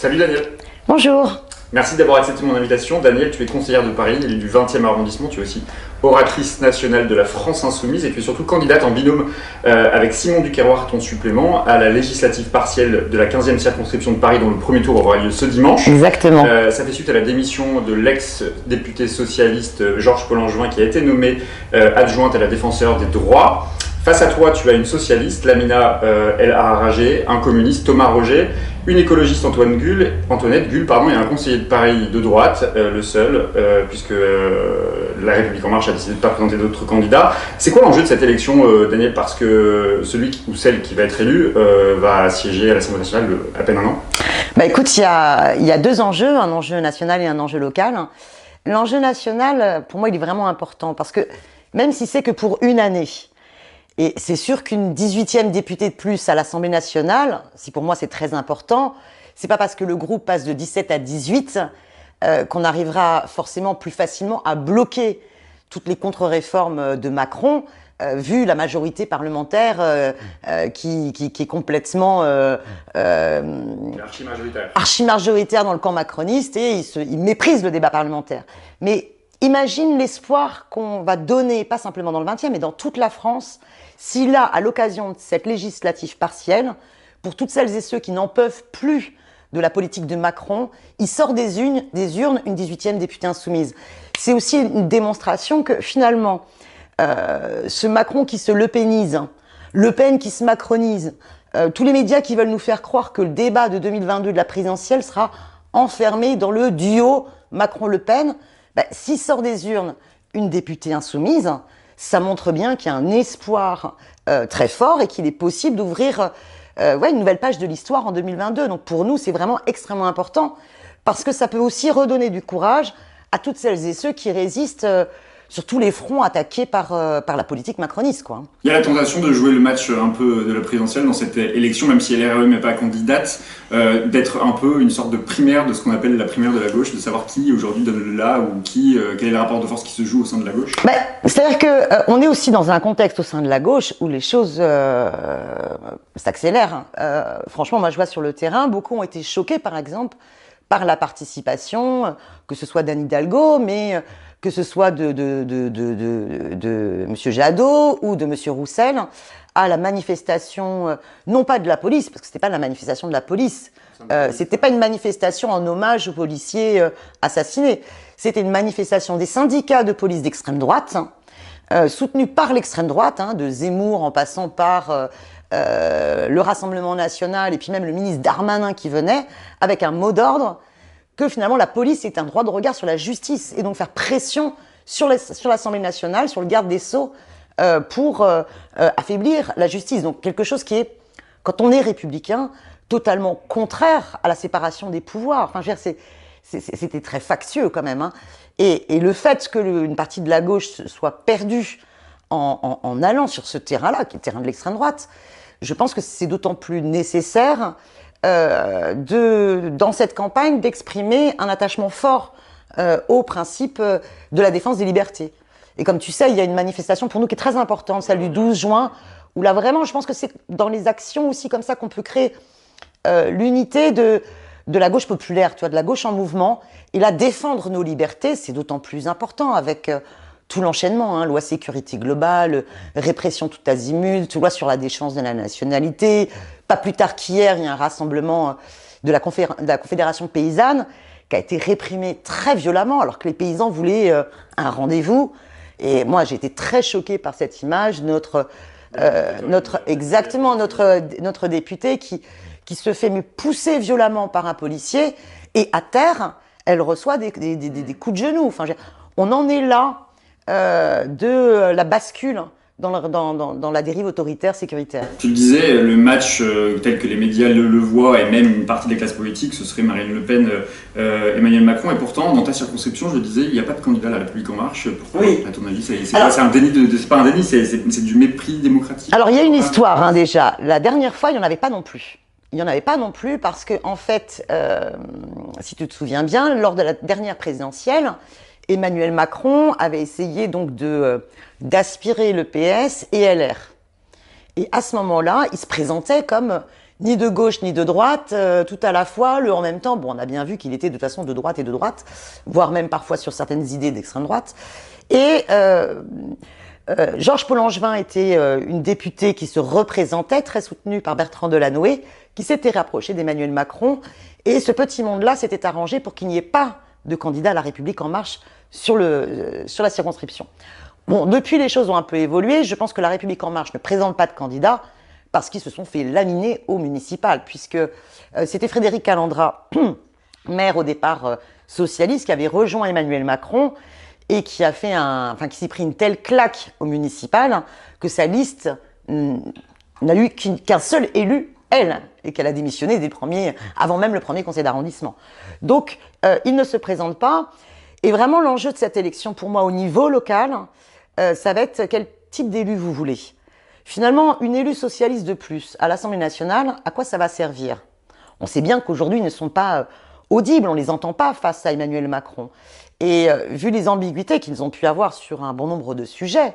Salut Daniel. Bonjour. Merci d'avoir accepté mon invitation. Daniel, tu es conseillère de Paris, élue du 20e arrondissement. Tu es aussi oratrice nationale de la France Insoumise et tu es surtout candidate en binôme avec Simon Duquerroir, ton supplément, à la législative partielle de la 15e circonscription de Paris, dont le premier tour aura lieu ce dimanche. Exactement. Ça fait suite à la démission de l'ex-député socialiste Georges Paul-Angevin qui a été nommé adjointe à la défenseure des droits. Face à toi, tu as une socialiste, Lamina El Hararagé, un communiste, Thomas Roger, une écologiste, Antoinette Gull, et un conseiller de Paris de droite, le seul, puisque La République En Marche a décidé de ne pas présenter d'autres candidats. C'est quoi l'enjeu de cette élection, Daniel? Parce que celui ou celle qui va être élu va siéger à l'Assemblée nationale à peine un an. Écoute, il y a deux enjeux, un enjeu national et un enjeu local. L'enjeu national, pour moi, il est vraiment important, parce que même si c'est que pour une année, et c'est sûr qu'une 18e députée de plus à l'Assemblée nationale, si pour moi c'est très important, c'est pas parce que le groupe passe de 17 à 18 qu'on arrivera forcément plus facilement à bloquer toutes les contre-réformes de Macron, vu la majorité parlementaire qui est complètement archi-majoritaire dans le camp macroniste et il méprise le débat parlementaire. Mais imagine l'espoir qu'on va donner, pas simplement dans le 20e, mais dans toute la France, si là, à l'occasion de cette législative partielle, pour toutes celles et ceux qui n'en peuvent plus de la politique de Macron, il sort des urnes une 18e députée insoumise. C'est aussi une démonstration que finalement, ce Macron qui se lepénise, Le Pen qui se macronise, tous les médias qui veulent nous faire croire que le débat de 2022 de la présidentielle sera enfermé dans le duo Macron-Le Pen, s'il sort des urnes une députée insoumise, ça montre bien qu'il y a un espoir très fort et qu'il est possible d'ouvrir une nouvelle page de l'histoire en 2022. Donc pour nous, c'est vraiment extrêmement important parce que ça peut aussi redonner du courage à toutes celles et ceux qui résistent sur tous les fronts attaqués par la politique macroniste, quoi. Il y a la tentation de jouer le match un peu de la présidentielle dans cette élection, même si LREM n'est pas candidate, d'être un peu une sorte de primaire de ce qu'on appelle la primaire de la gauche, de savoir qui aujourd'hui donne le là ou quel est le rapport de force qui se joue au sein de la gauche. C'est-à-dire qu'on est aussi dans un contexte au sein de la gauche où les choses s'accélèrent. Franchement, moi je vois sur le terrain, beaucoup ont été choqués par exemple par la participation, que ce soit d'Anne Hidalgo, mais que ce soit de M. Jadot ou de M. Roussel, à la manifestation, non pas de la police, parce que c'était pas la manifestation de la police, c'était pas une manifestation en hommage aux policiers assassinés, c'était une manifestation des syndicats de police d'extrême droite, soutenus par l'extrême droite, de Zemmour en passant par le Rassemblement National et puis même le ministre Darmanin qui venait, avec un mot d'ordre, que finalement la police est un droit de regard sur la justice et donc faire pression sur l'Assemblée nationale, sur le garde des Sceaux pour affaiblir la justice. Donc quelque chose qui est, quand on est républicain, totalement contraire à la séparation des pouvoirs. Enfin, je veux dire, c'était très factieux quand même. Et le fait qu'une partie de la gauche soit perdue en allant sur ce terrain-là, qui est le terrain de l'extrême droite, je pense que c'est d'autant plus nécessaire dans cette campagne d'exprimer un attachement fort au principe de la défense des libertés. Et comme tu sais, il y a une manifestation pour nous qui est très importante, celle du 12 juin, où là vraiment, je pense que c'est dans les actions aussi comme ça qu'on peut créer l'unité de la gauche populaire, tu vois, de la gauche en mouvement. Et là, défendre nos libertés, c'est d'autant plus important avec tout l'enchaînement, loi sécurité globale, répression tout azimut, loi sur la déchéance de la nationalité. Pas plus tard qu'hier, il y a un rassemblement de la Confédération paysanne qui a été réprimé très violemment alors que les paysans voulaient un rendez-vous. Et moi, j'ai été très choquée par cette image, notre députée qui se fait pousser violemment par un policier et à terre, elle reçoit des coups de genoux. Enfin, on en est là de la bascule dans la dérive autoritaire sécuritaire. Tu le disais, le match tel que les médias le voient et même une partie des classes politiques, ce serait Marine Le Pen, Emmanuel Macron. Et pourtant, dans ta circonscription, je le disais, il n'y a pas de candidat à la République En Marche. Pourquoi, à ton avis, c'est un déni c'est pas un déni, c'est du mépris démocratique. Alors, il y a une histoire déjà. La dernière fois, il n'y en avait pas non plus. Il n'y en avait pas non plus parce que, en fait, si tu te souviens bien, lors de la dernière présidentielle, Emmanuel Macron avait essayé donc d'aspirer le PS et LR. Et à ce moment-là, il se présentait comme ni de gauche ni de droite, tout à la fois, le en même temps. Bon, on a bien vu qu'il était de toute façon de droite, voire même parfois sur certaines idées d'extrême droite. Et Georges Paul-Langevin était une députée qui se représentait, très soutenue par Bertrand Delanoë, qui s'était rapproché d'Emmanuel Macron. Et ce petit monde-là s'était arrangé pour qu'il n'y ait pas de candidat à La République En Marche sur la circonscription. Bon, depuis, les choses ont un peu évolué. Je pense que La République En Marche ne présente pas de candidat parce qu'ils se sont fait laminer au municipal, puisque c'était Frédéric Calandra, maire au départ socialiste, qui avait rejoint Emmanuel Macron et qui a fait qui s'est pris une telle claque au municipal que sa liste n'a eu qu'un seul élu, elle, et qu'elle a démissionné avant même le premier conseil d'arrondissement. Donc, il ne se présente pas. Et vraiment, l'enjeu de cette élection, pour moi, au niveau local, ça va être quel type d'élu vous voulez. Finalement, une élue socialiste de plus à l'Assemblée nationale, à quoi ça va servir? On sait bien qu'aujourd'hui, ils ne sont pas audibles, on ne les entend pas face à Emmanuel Macron. Et vu les ambiguïtés qu'ils ont pu avoir sur un bon nombre de sujets,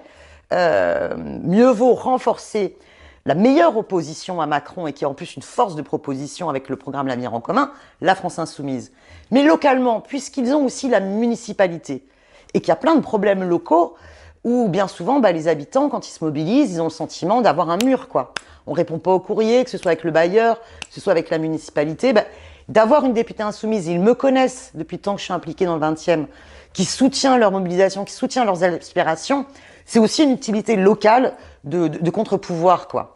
mieux vaut renforcer la meilleure opposition à Macron et qui a en plus une force de proposition avec le programme L'Avenir en commun, la France Insoumise. Mais localement, puisqu'ils ont aussi la municipalité et qu'il y a plein de problèmes locaux où bien souvent les habitants, quand ils se mobilisent, ils ont le sentiment d'avoir un mur, quoi. On répond pas au courrier, que ce soit avec le bailleur, que ce soit avec la municipalité. D'avoir une députée insoumise, ils me connaissent depuis le temps que je suis impliquée dans le 20e, qui soutient leur mobilisation, qui soutient leurs aspirations, c'est aussi une utilité locale de contre-pouvoir, quoi.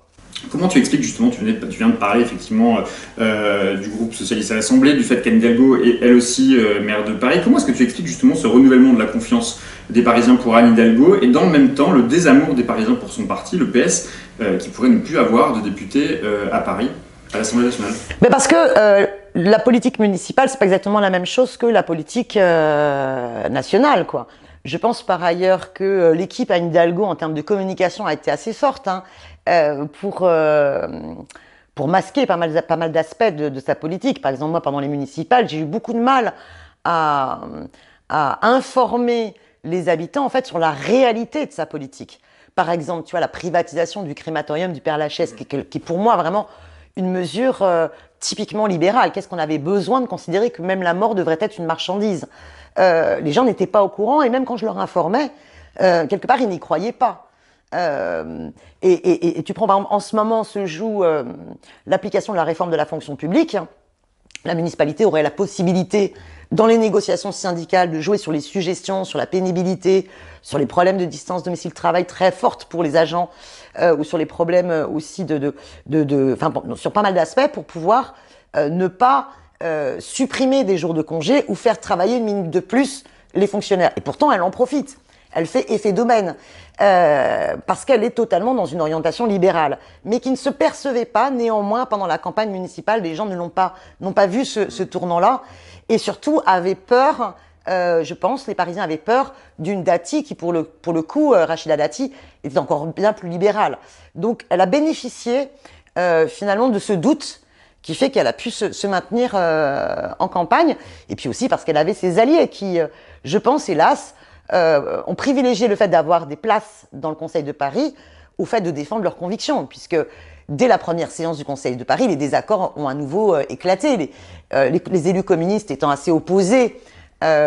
Comment tu expliques justement, tu viens de parler effectivement du groupe socialiste à l'Assemblée, du fait qu'Anne Hidalgo est elle aussi maire de Paris. Comment est-ce que tu expliques justement ce renouvellement de la confiance des Parisiens pour Anne Hidalgo et dans le même temps le désamour des Parisiens pour son parti, le PS, qui pourrait ne plus avoir de députés à Paris, à l'Assemblée nationale? Parce que la politique municipale, c'est pas exactement la même chose que la politique nationale, quoi. Je pense par ailleurs que l'équipe Anne Hidalgo, en termes de communication, a été assez forte pour masquer pas mal d'aspects de sa politique. Par exemple, moi, pendant les municipales, j'ai eu beaucoup de mal à informer les habitants en fait sur la réalité de sa politique. Par exemple, tu vois, la privatisation du crématorium du Père-Lachaise, qui est pour moi vraiment une mesure typiquement libérale. Qu'est-ce qu'on avait besoin de considérer que même la mort devrait être une marchandise? Les gens n'étaient pas au courant et même quand je leur informais, quelque part, ils n'y croyaient pas. Et tu prends par exemple, en ce moment se joue l'application de la réforme de la fonction publique. La municipalité aurait la possibilité, dans les négociations syndicales, de jouer sur les suggestions, sur la pénibilité, sur les problèmes de distance domicile-travail très fortes pour les agents, ou sur les problèmes aussi sur pas mal d'aspects pour pouvoir ne pas supprimer des jours de congé ou faire travailler une minute de plus les fonctionnaires. Et pourtant, elle en profite. Elle fait effet d'aubaine parce qu'elle est totalement dans une orientation libérale, mais qui ne se percevait pas néanmoins pendant la campagne municipale. Les gens n'ont pas vu ce tournant-là et surtout avaient peur. Je pense, les Parisiens avaient peur d'une Dati qui, pour le coup, Rachida Dati, était encore bien plus libérale. Donc, elle a bénéficié finalement de ce doute qui fait qu'elle a pu se maintenir en campagne, et puis aussi parce qu'elle avait ses alliés qui, je pense, hélas, ont privilégié le fait d'avoir des places dans le Conseil de Paris au fait de défendre leurs convictions, puisque dès la première séance du Conseil de Paris, les désaccords ont à nouveau éclaté. Les élus communistes étant assez opposés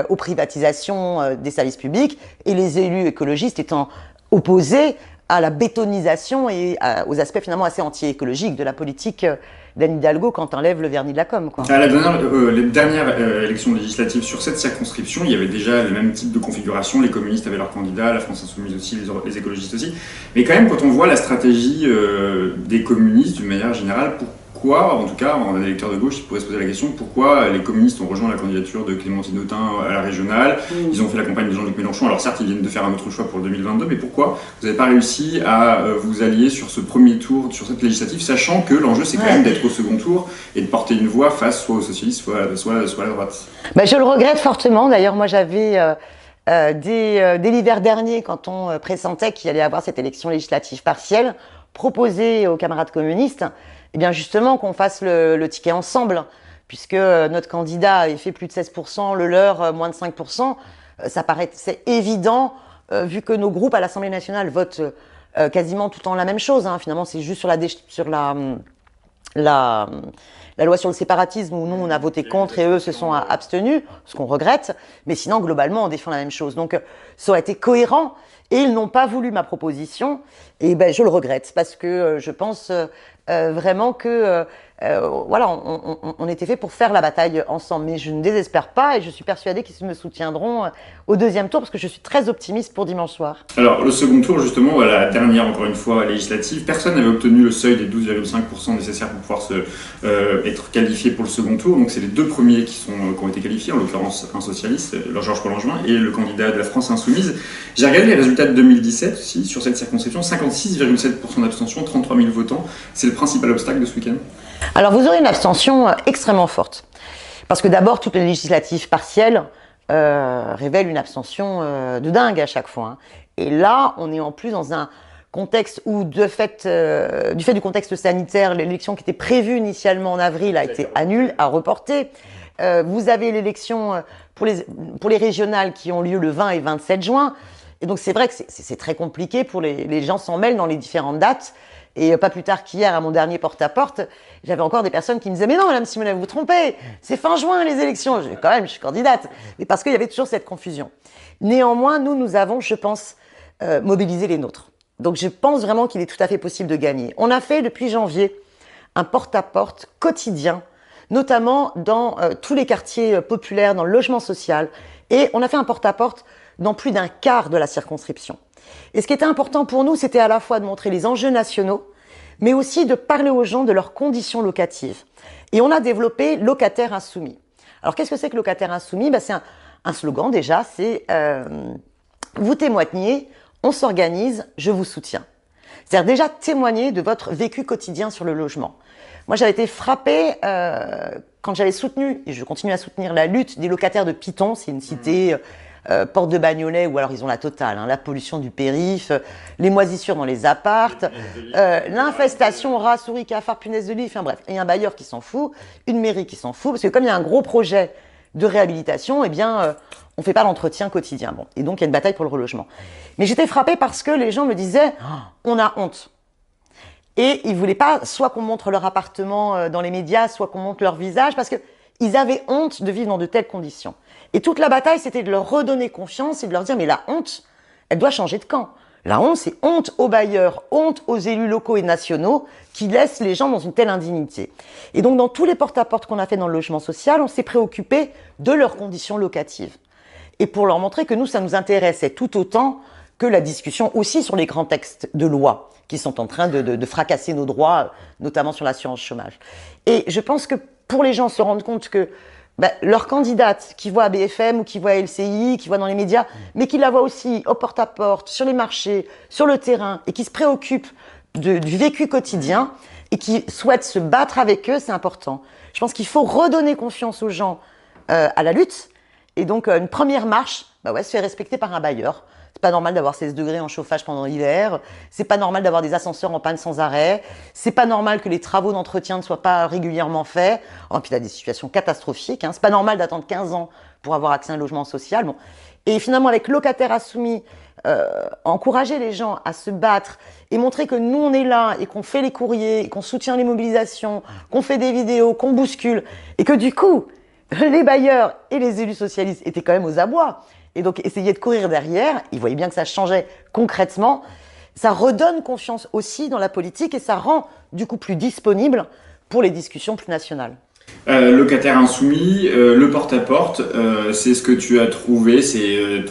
aux privatisations des services publics et les élus écologistes étant opposés à la bétonisation et aux aspects finalement assez anti-écologiques de la politique d'Anne Hidalgo quand on enlève le vernis de la com, quoi. À les dernières élections législatives sur cette circonscription, il y avait déjà le même type de configuration. Les communistes avaient leurs candidats, la France Insoumise aussi, les écologistes aussi. Mais quand même, quand on voit la stratégie des communistes d'une manière générale, pourquoi, en tout cas, un électeur de gauche, il pourrait se poser la question, pourquoi les communistes ont rejoint la candidature de Clémentine Autain à la régionale? Ils ont fait la campagne de Jean-Luc Mélenchon. Alors certes, ils viennent de faire un autre choix pour le 2022, mais pourquoi vous n'avez pas réussi à vous allier sur ce premier tour, sur cette législative, sachant que l'enjeu c'est quand même d'être au second tour et de porter une voix face soit aux socialistes, soit à la droite? Je le regrette fortement. D'ailleurs, moi j'avais dès l'hiver dernier, quand on pressentait qu'il allait y avoir cette élection législative partielle, proposé aux camarades communistes, eh bien justement qu'on fasse le ticket ensemble, puisque notre candidat avait fait plus de 16%, le leur moins de 5%. Ça paraissait évident, vu que nos groupes à l'Assemblée nationale votent quasiment tout le temps la même chose. Finalement, c'est juste sur la, la loi sur le séparatisme où nous on a voté contre et eux se sont abstenus, ce qu'on regrette, mais sinon globalement on défend la même chose. Donc ça aurait été cohérent et ils n'ont pas voulu ma proposition et ben je le regrette parce que je pense vraiment que voilà, on était fait pour faire la bataille ensemble, mais je ne désespère pas et je suis persuadée qu'ils me soutiendront au deuxième tour parce que je suis très optimiste pour dimanche soir. Alors, le second tour, justement, à la dernière, encore une fois, législative, personne n'avait obtenu le seuil des 12,5% nécessaires pour pouvoir être qualifié pour le second tour. Donc, c'est les deux premiers qui ont été qualifiés, en l'occurrence un socialiste, Georges Paul-Langevin, et le candidat de la France Insoumise. J'ai regardé les résultats de 2017 aussi, sur cette circonscription, 56,7% d'abstention, 33 000 votants. C'est le principal obstacle de ce week-end? Alors, vous aurez une abstention extrêmement forte. Parce que d'abord, toutes les législatives partielles révèlent une abstention de dingue à chaque fois. Hein. Et là, on est en plus dans un contexte où, du fait du contexte sanitaire, l'élection qui était prévue initialement en avril a été annulée, a reportée. Vous avez l'élection pour les régionales qui ont lieu le 20 et 27 juin. Et donc, c'est vrai que c'est très compliqué pour les gens s'en mêlent dans les différentes dates. Et pas plus tard qu'hier, à mon dernier porte-à-porte, j'avais encore des personnes qui me disaient « Mais non, Madame Simonet, vous vous trompez, c'est fin juin les élections. » Je dis « Quand même, je suis candidate. » Mais parce qu'il y avait toujours cette confusion. Néanmoins, nous avons, je pense, mobilisé les nôtres. Donc je pense vraiment qu'il est tout à fait possible de gagner. On a fait depuis janvier un porte-à-porte quotidien, notamment dans tous les quartiers populaires, dans le logement social. Et on a fait un porte-à-porte dans plus d'un quart de la circonscription. Et ce qui était important pour nous, c'était à la fois de montrer les enjeux nationaux, mais aussi de parler aux gens de leurs conditions locatives. Et on a développé Locataires Insoumis. Alors qu'est-ce que c'est que Locataires Insoumis? C'est un slogan déjà, c'est vous témoignez, on s'organise, je vous soutiens. C'est-à-dire déjà témoigner de votre vécu quotidien sur le logement. Moi j'avais été frappée quand j'avais soutenu, et je continue à soutenir la lutte des locataires de Piton, c'est une cité... Porte de Bagnolet, ou alors ils ont la totale, hein, la pollution du périph, les moisissures dans les appartes, l'infestation rats, souris, cafards, punaises de lit, enfin bref, il y a un bailleur qui s'en fout, une mairie qui s'en fout, parce que comme il y a un gros projet de réhabilitation, eh bien, on fait pas l'entretien quotidien. Bon, et donc il y a une bataille pour le relogement. Mais j'étais frappée parce que les gens me disaient « on a honte ». Et ils voulaient pas soit qu'on montre leur appartement dans les médias, soit qu'on montre leur visage, parce que ils avaient honte de vivre dans de telles conditions. Et toute la bataille, c'était de leur redonner confiance et de leur dire, mais la honte, elle doit changer de camp. La honte, c'est honte aux bailleurs, honte aux élus locaux et nationaux qui laissent les gens dans une telle indignité. Et donc, dans tous les porte-à-porte qu'on a fait dans le logement social, on s'est préoccupé de leurs conditions locatives. Et pour leur montrer que nous, ça nous intéressait tout autant que la discussion aussi sur les grands textes de loi qui sont en train de fracasser nos droits, notamment sur l'assurance chômage. Et je pense que pour les gens se rendre compte que leur candidate qui voit à BFM ou qui voit à LCI, qui voit dans les médias, mais qui la voit aussi au porte-à-porte, sur les marchés, sur le terrain, et qui se préoccupe du vécu quotidien et qui souhaite se battre avec eux, c'est important. Je pense qu'il faut redonner confiance aux gens à la lutte. Et donc, une première marche, se fait respecter par un bailleur. C'est pas normal d'avoir 16 degrés en chauffage pendant l'hiver. C'est pas normal d'avoir des ascenseurs en panne sans arrêt. C'est pas normal que les travaux d'entretien ne soient pas régulièrement faits. Oh, puis il y a des situations catastrophiques. Hein. C'est pas normal d'attendre 15 ans pour avoir accès à un logement social. Bon. Et finalement, avec Locataires Insoumis, encourager les gens à se battre et montrer que nous, on est là et qu'on fait les courriers, qu'on soutient les mobilisations, qu'on fait des vidéos, qu'on bouscule. Et que du coup, les bailleurs et les élus socialistes étaient quand même aux abois. Et donc, essayer de courir derrière, ils voyaient bien que ça changeait concrètement. Ça redonne confiance aussi dans la politique et ça rend du coup plus disponible pour les discussions plus nationales. Locataires Insoumis, le porte-à-porte, c'est ce que tu as trouvé, c'est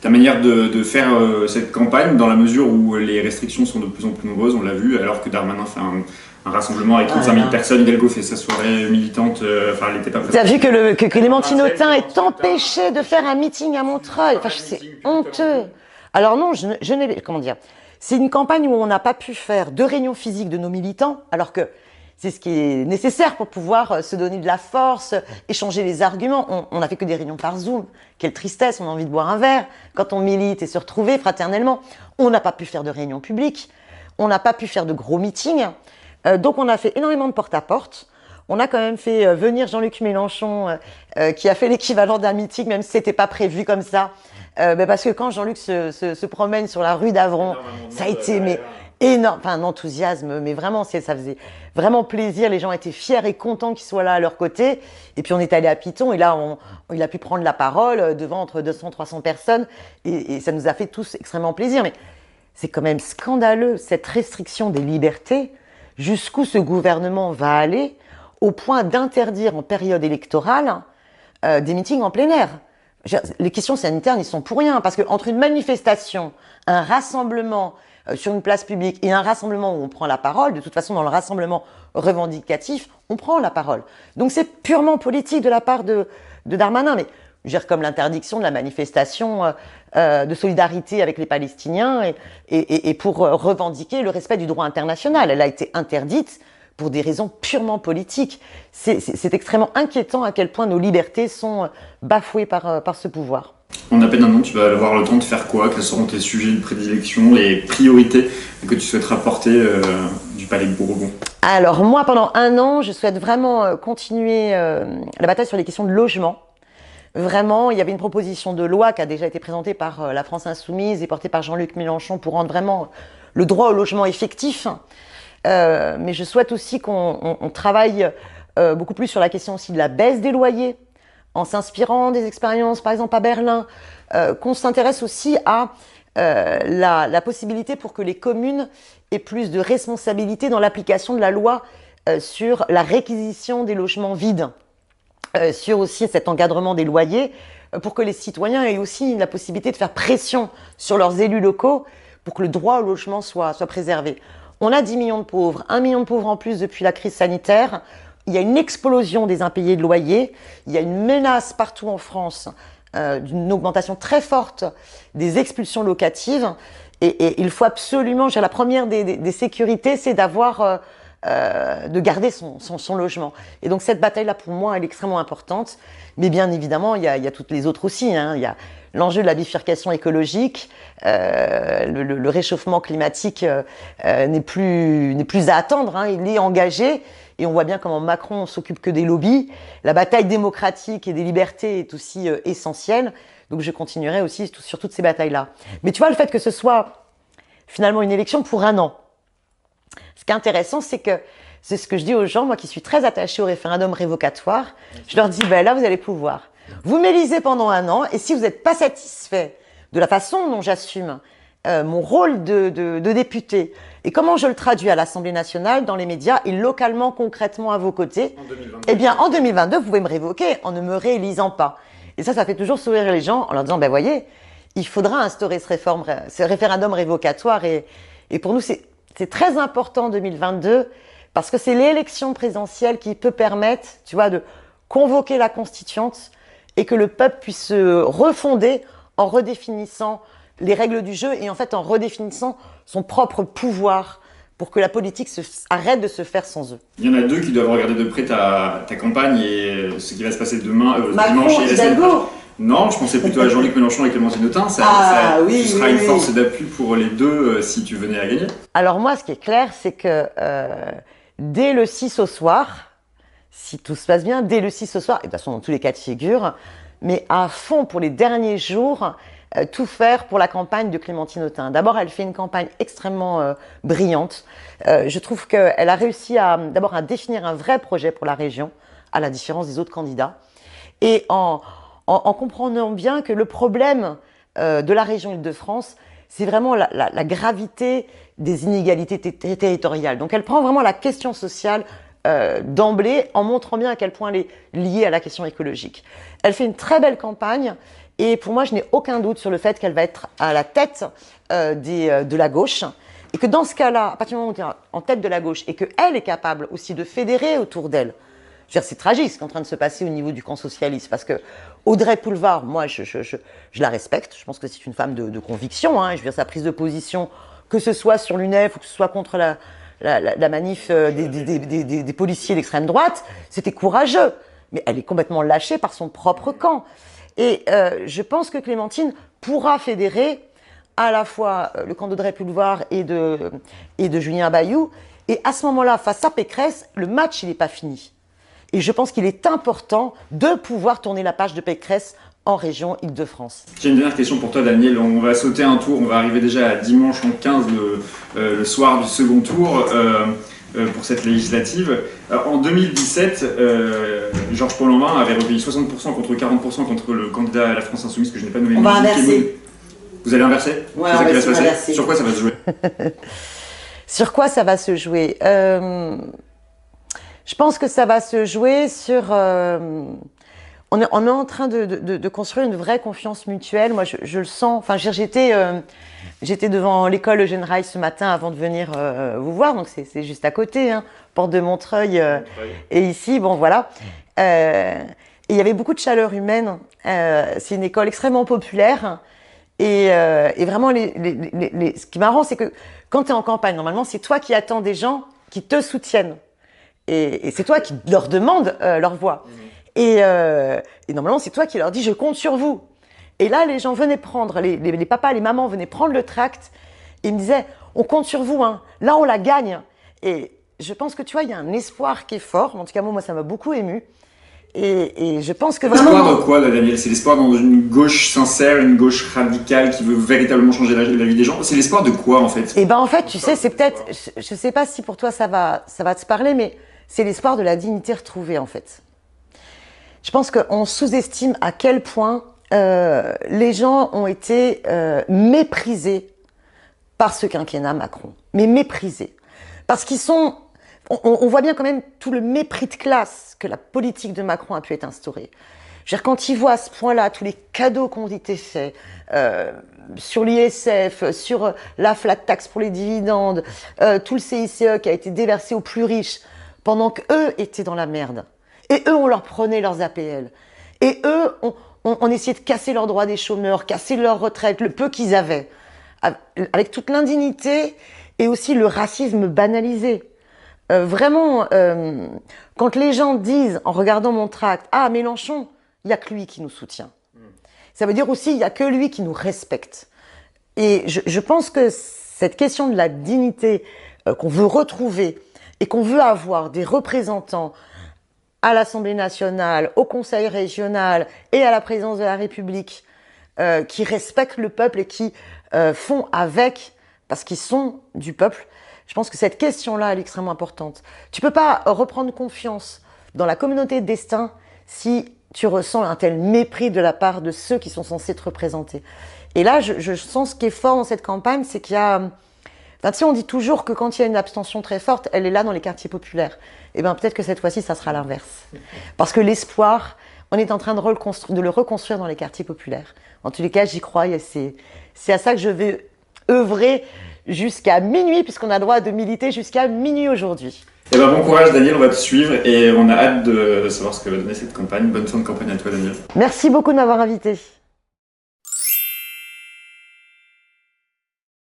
ta manière de faire cette campagne dans la mesure où les restrictions sont de plus en plus nombreuses, on l'a vu, alors que Darmanin fait un rassemblement avec 35 000 personnes, Hidalgo fait sa soirée militante, elle n'était pas présente. Tu as vu que Clémentine Autain est empêchée de faire un meeting à Montreuil, c'est honteux. Alors non, je n'ai, comment dire, c'est une campagne où on n'a pas pu faire de réunions physiques de nos militants, alors que c'est ce qui est nécessaire pour pouvoir se donner de la force, échanger les arguments. On n'a fait que des réunions par Zoom. Quelle tristesse, on a envie de boire un verre quand on milite et se retrouver fraternellement. On n'a pas pu faire de réunions publiques, on n'a pas pu faire de gros meetings. Donc on a fait énormément de porte-à-porte. On a quand même fait venir Jean-Luc Mélenchon, qui a fait l'équivalent d'un meeting, même si c'était pas prévu comme ça. Parce que quand Jean-Luc se promène sur la rue d'Avron, ça a été énorme, enfin un enthousiasme, mais vraiment, ça faisait vraiment plaisir. Les gens étaient fiers et contents qu'ils soient là à leur côté. Et puis on est allé à Python et là, il a pu prendre la parole devant entre 200-300 personnes et ça nous a fait tous extrêmement plaisir. Mais c'est quand même scandaleux, cette restriction des libertés, jusqu'où ce gouvernement va aller au point d'interdire en période électorale des meetings en plein air. Les questions sanitaires n'y sont pour rien, parce qu'entre une manifestation, un rassemblement sur une place publique et un rassemblement où on prend la parole, de toute façon dans le rassemblement revendicatif, on prend la parole. Donc c'est purement politique de la part de Darmanin, mais je veux dire, comme l'interdiction de la manifestation de solidarité avec les Palestiniens et pour revendiquer le respect du droit international. Elle a été interdite pour des raisons purement politiques. C'est extrêmement inquiétant à quel point nos libertés sont bafouées par ce pouvoir. En à peine un an, tu vas avoir le temps de faire quoi? Quels seront tes sujets de prédilection, les priorités que tu souhaiteras porter du Palais de Bourbon? Alors moi, pendant un an, je souhaite vraiment continuer la bataille sur les questions de logement. Vraiment, il y avait une proposition de loi qui a déjà été présentée par la France Insoumise et portée par Jean-Luc Mélenchon pour rendre vraiment le droit au logement effectif. Mais je souhaite aussi qu'on travaille beaucoup plus sur la question aussi de la baisse des loyers, en s'inspirant des expériences, par exemple à Berlin, qu'on s'intéresse aussi à la possibilité pour que les communes aient plus de responsabilité dans l'application de la loi sur la réquisition des logements vides, sur aussi cet encadrement des loyers, pour que les citoyens aient aussi la possibilité de faire pression sur leurs élus locaux pour que le droit au logement soit préservé. On a 10 millions de pauvres, 1 million de pauvres en plus depuis la crise sanitaire. Il y a une explosion des impayés de loyers. Il y a une menace partout en France d'une augmentation très forte des expulsions locatives. Et il faut absolument, la première des sécurités, c'est de garder son logement. Et donc cette bataille-là, pour moi, elle est extrêmement importante. Mais bien évidemment, il y a toutes les autres aussi. Il y a l'enjeu de la bifurcation écologique, le réchauffement climatique n'est plus à attendre, il est engagé. Et on voit bien comment Macron s'occupe que des lobbies. La bataille démocratique et des libertés est aussi essentielle. Donc je continuerai aussi sur toutes ces batailles-là. Mais tu vois, le fait que ce soit finalement une élection pour un an, ce qui est intéressant, c'est ce que je dis aux gens, moi qui suis très attachée au référendum révocatoire, je leur dis, là vous allez pouvoir. Vous m'élisez pendant un an, et si vous n'êtes pas satisfait de la façon dont j'assume mon rôle de député, et comment je le traduis à l'Assemblée nationale, dans les médias, et localement, concrètement à vos côtés, eh bien en 2022, vous pouvez me révoquer en ne me réélisant pas. Et ça fait toujours sourire les gens en leur disant, voyez, il faudra instaurer ce référendum révocatoire, et pour nous, c'est très important en 2022, parce que c'est l'élection présidentielle qui peut permettre, tu vois, de convoquer la constituante et que le peuple puisse se refonder en redéfinissant les règles du jeu et en fait en redéfinissant son propre pouvoir pour que la politique arrête de se faire sans eux. Il y en a deux qui doivent regarder de près ta campagne et ce qui va se passer demain, Macron, dimanche et Hidalgo. Non, je pensais plutôt à Jean-Luc Mélenchon et Clémentine Autain. Tu seras une force d'appui pour les deux si tu venais à gagner. Alors moi, ce qui est clair, c'est que dès le 6 au soir, si tout se passe bien, dès le 6 au soir, et de toute façon dans tous les cas de figure, mais à fond pour les derniers jours, tout faire pour la campagne de Clémentine Autain. D'abord, elle fait une campagne extrêmement brillante. Je trouve qu'elle a réussi d'abord à définir un vrai projet pour la région, à la différence des autres candidats, et en comprenant bien que le problème de la région Île-de-France, c'est vraiment la gravité des inégalités territoriales. Donc elle prend vraiment la question sociale d'emblée en montrant bien à quel point elle est liée à la question écologique. Elle fait une très belle campagne et pour moi je n'ai aucun doute sur le fait qu'elle va être à la tête de la gauche et que dans ce cas-là, à partir du moment où tu es en tête de la gauche et qu'elle est capable aussi de fédérer autour d'elle, c'est tragique ce qui est en train de se passer au niveau du camp socialiste parce que Audrey Pulvar, moi je la respecte, je pense que c'est une femme de conviction, je veux dire sa prise de position, que ce soit sur l'UNEF ou que ce soit contre la manif des policiers d'extrême droite, c'était courageux, mais elle est complètement lâchée par son propre camp. Et je pense que Clémentine pourra fédérer à la fois le camp d'Audrey Pulvar et de Julien Bayou, et à ce moment-là, face à Pécresse, le match il n'est pas fini. Et je pense qu'il est important de pouvoir tourner la page de Pécresse en région Île-de-France. J'ai une dernière question pour toi, Daniel. On va sauter un tour, on va arriver déjà à dimanche en 15, le soir du second tour. Pour cette législative. En 2017, Georges Paul-Langevin avait recueilli 60% contre 40% contre le candidat à la France Insoumise que je n'ai pas nommé. On va inverser. Vous allez inverser? Ouais, c'est ça qui va se passer. Inverser. Sur quoi ça va se jouer? Sur quoi ça va se jouer? Je pense que ça va se jouer sur... on est en train de construire une vraie confiance mutuelle. Moi, je le sens. Enfin, j'étais devant l'école Eugène Rey ce matin avant de venir vous voir. Donc, c'est juste à côté, hein, porte de Montreuil. Et ici, bon, voilà. Et il y avait beaucoup de chaleur humaine. C'est une école extrêmement populaire. Et vraiment, ce qui est marrant, c'est que quand tu es en campagne, normalement, c'est toi qui attends des gens qui te soutiennent. Et c'est toi qui leur demande leur voix. Et normalement, c'est toi qui leur dis « je compte sur vous ». Et là, les gens venaient prendre, les papas, les mamans venaient prendre le tract et ils me disaient « on compte sur vous, hein. Là, on la gagne ». Et je pense que tu vois, il y a un espoir qui est fort. En tout cas, moi ça m'a beaucoup ému. Et je pense que vraiment... L'espoir de quoi, là, Daniel? C'est l'espoir dans une gauche sincère, une gauche radicale qui veut véritablement changer la vie des gens? C'est l'espoir de quoi, en fait? Eh ben, en fait, tu sais, c'est peut-être... Je sais pas si pour toi ça va te parler, mais c'est l'espoir de la dignité retrouvée, en fait. Je pense qu'on sous-estime à quel point les gens ont été méprisés par ce quinquennat Macron. Mais méprisés. Parce qu'ils sont... On voit bien quand même tout le mépris de classe que la politique de Macron a pu être instaurée. Je veux dire, quand ils voient à ce point-là tous les cadeaux qui ont été faits sur l'ISF, sur la flat tax pour les dividendes, tout le CICE qui a été déversé aux plus riches, pendant qu'eux étaient dans la merde. Et eux, on leur prenait leurs APL. Et eux, on essayait de casser leurs droits des chômeurs, casser leur retraite, le peu qu'ils avaient. Avec toute l'indignité et aussi le racisme banalisé. Vraiment, quand les gens disent, en regardant mon tract, « Ah, Mélenchon, il n'y a que lui qui nous soutient. » Ça veut dire aussi, il n'y a que lui qui nous respecte. Et je pense que cette question de la dignité qu'on veut retrouver et qu'on veut avoir des représentants à l'Assemblée nationale, au Conseil régional et à la présidence de la République qui respectent le peuple et qui font avec, parce qu'ils sont du peuple. Je pense que cette question-là, elle est extrêmement importante. Tu peux pas reprendre confiance dans la communauté de destin si tu ressens un tel mépris de la part de ceux qui sont censés te représenter. Et là, je sens ce qui est fort dans cette campagne, c'est qu'il y a... Enfin, tu sais, on dit toujours que quand il y a une abstention très forte, elle est là dans les quartiers populaires. Eh bien, peut-être que cette fois-ci, ça sera l'inverse. Parce que l'espoir, on est en train de le reconstruire dans les quartiers populaires. En tous les cas, j'y crois. C'est à ça que je vais œuvrer jusqu'à minuit, puisqu'on a le droit de militer jusqu'à minuit aujourd'hui. Eh ben, bon courage, Daniel, on va te suivre et on a hâte de savoir ce que va donner cette campagne. Bonne fin de campagne à toi, Daniel. Merci beaucoup de m'avoir invité.